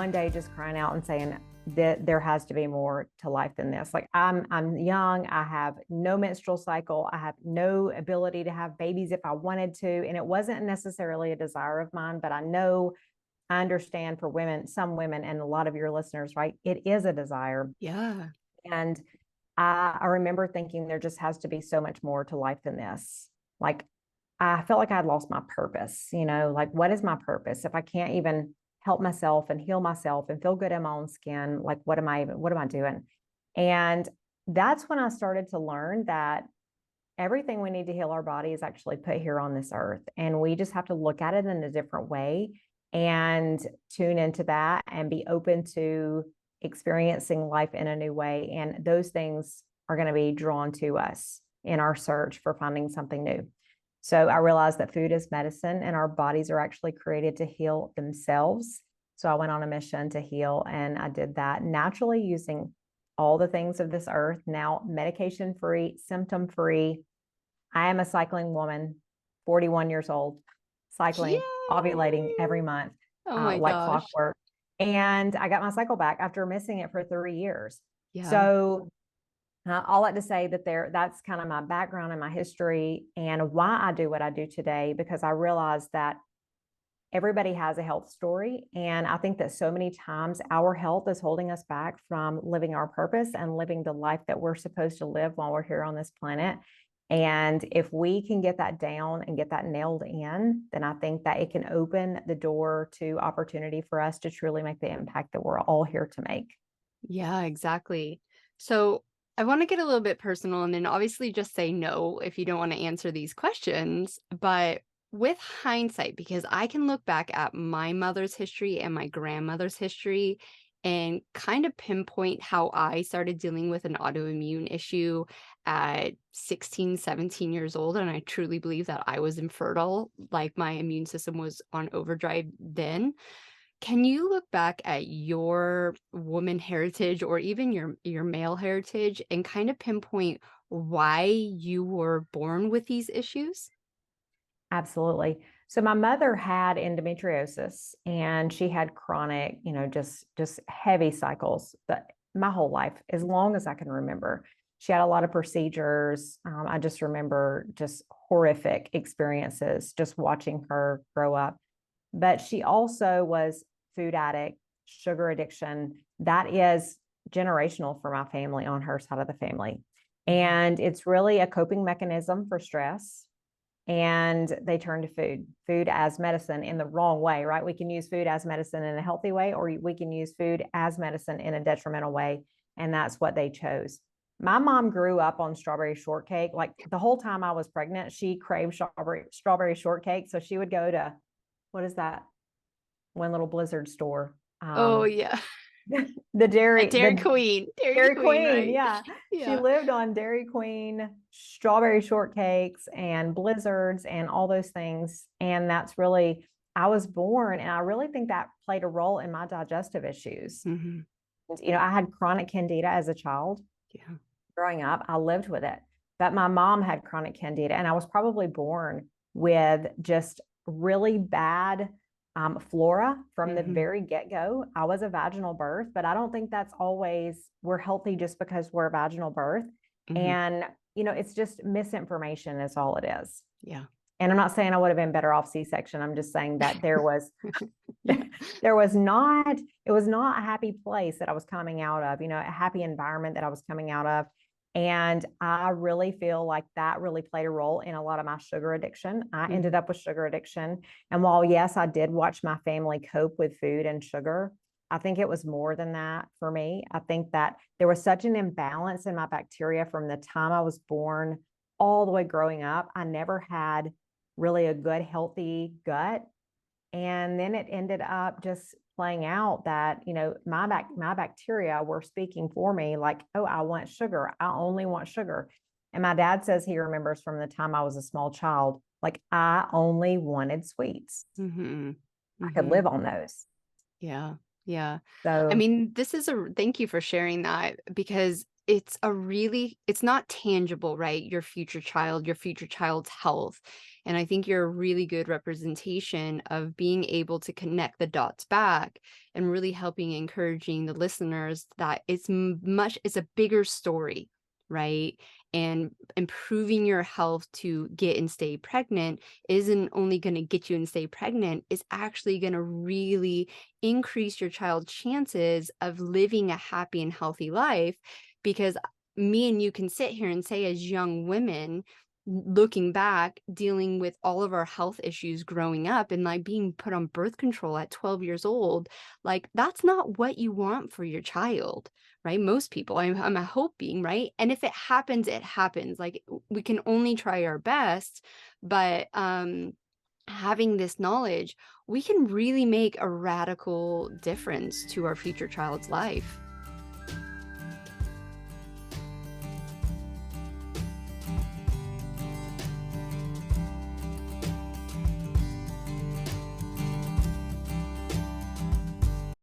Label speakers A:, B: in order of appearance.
A: one day just crying out and saying that there has to be more to life than this. Like I'm young, I have no menstrual cycle, I have no ability to have babies if I wanted to. And it wasn't necessarily a desire of mine, but I understand for women, some women, and a lot of your listeners, right? It is a desire.
B: Yeah.
A: And I remember thinking there just has to be so much more to life than this. Like I felt like I'd lost my purpose, like what is my purpose? If I can't even help myself and heal myself and feel good in my own skin, like what am I doing? And that's when I started to learn that everything we need to heal our body is actually put here on this earth. And we just have to look at it in a different way and tune into that and be open to experiencing life in a new way. And those things are going to be drawn to us in our search for finding something new. So I realized that food is medicine and our bodies are actually created to heal themselves. So I went on a mission to heal, and I did that naturally using all the things of this earth, now medication free, symptom free. I am a cycling woman, 41 years old, cycling, ovulating
B: Yay!
A: every month,
B: Oh my
A: like
B: gosh.
A: clockwork. And I got my cycle back after missing it for 3 years.
B: Yeah.
A: So all that to say that that's kind of my background and my history and why I do what I do today, because I realized that everybody has a health story. And I think that so many times our health is holding us back from living our purpose and living the life that we're supposed to live while we're here on this planet. And if we can get that down and get that nailed in, then I think that it can open the door to opportunity for us to truly make the impact that we're all here to make.
B: Yeah, exactly. So I want to get a little bit personal and then obviously just say no if you don't want to answer these questions. But with hindsight, because I can look back at my mother's history and my grandmother's history and kind of pinpoint how I started dealing with an autoimmune issue at 16, 17 years old. And I truly believe that I was infertile, like my immune system was on overdrive then. Can you look back at your woman heritage or even your male heritage and kind of pinpoint why you were born with these issues?
A: Absolutely. So my mother had endometriosis and she had chronic, just heavy cycles, but my whole life, as long as I can remember. She had a lot of procedures. I just remember just horrific experiences just watching her grow up. But she also was food addict, sugar addiction. That is generational for my family on her side of the family. And it's really a coping mechanism for stress, and they turn to food as medicine in the wrong way, right? We can use food as medicine in a healthy way, or we can use food as medicine in a detrimental way. And that's what they chose. My mom grew up on strawberry shortcake. Like the whole time I was pregnant, she craved strawberry shortcake. So she would go to, what is that? One little Blizzard store.
B: Oh yeah.
A: The
B: At
A: dairy,
B: Dairy
A: the
B: Queen. Dairy
A: Dairy
B: Queen,
A: Queen,
B: right?
A: yeah. She
B: Yeah.
A: lived on Dairy Queen, strawberry shortcakes, and blizzards, and all those things. And that's really, I was born, and I really think that played a role in my digestive issues.
B: Hmm.
A: I had chronic candida as a child
B: Yeah.
A: growing up. I lived with it. But my mom had chronic candida, and I was probably born with just really bad flora from the
B: Hmm.
A: very get-go. I was a vaginal birth, but I don't think that's always we're healthy just because we're a vaginal birth.
B: Hmm.
A: And, it's just misinformation is all it is.
B: Yeah.
A: And I'm not saying I would have been better off C-section. I'm just saying that there was
B: Yeah.
A: there was not, it was not a happy place that I was coming out of, a happy environment that I was coming out of. And I really feel like that really played a role in a lot of my sugar addiction. I ended
B: Hmm.
A: up with sugar addiction. And while, yes, I did watch my family cope with food and sugar, I think it was more than that for me. I think that there was such an imbalance in my bacteria from the time I was born all the way growing up. I never had really a good, healthy gut. And then it ended up just playing out that, my bacteria were speaking for me like, oh, I want sugar. I only want sugar. And my dad says he remembers from the time I was a small child, like I only wanted sweets.
B: Hmm.
A: I could
B: Hmm.
A: live on those.
B: Yeah. Yeah. I
A: So
B: mean, thank you for sharing that because it's not tangible, right? Your future child, your future child's health. And I think you're a really good representation of being able to connect the dots back and really helping encouraging the listeners that it's a bigger story, right? And improving your health to get and stay pregnant isn't only going to get you and stay pregnant, it's actually going to really increase your child's chances of living a happy and healthy life. Because me and you can sit here and say, as young women, looking back, dealing with all of our health issues growing up and like being put on birth control at 12 years old, like that's not what you want for your child, right? Most people, I'm hoping, right? And if it happens, it happens. Like we can only try our best, but having this knowledge, we can really make a radical difference to our future child's life.